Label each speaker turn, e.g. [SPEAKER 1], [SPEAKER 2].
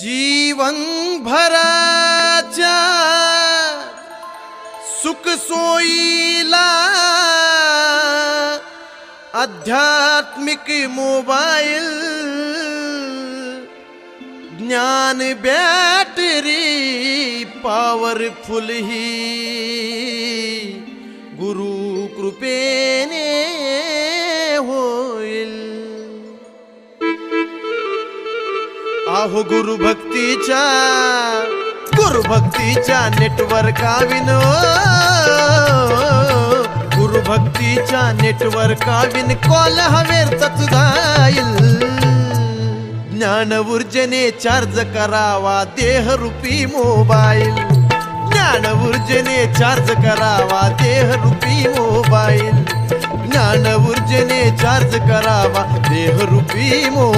[SPEAKER 1] जीवन भराच्या सुख सोयीला आध्यात्मिक मोबाईल ज्ञान बॅटरी पॉवरफुल ही गुरु कृपेने होईल। आहो गुरुभक्तीच्या नेटवर्काविन गुरुभक्तीच्या नेटवर्काविन कॉल हवेरच जाईल। ज्ञान ऊर्जेने चार्ज करावा देहरूपी मोबाईल, ज्ञान ऊर्जेने चार्ज करावा देहरूपी मोबाईल, ज्ञान ऊर्जेने चार्ज करावा देहरूपी मोबाईल।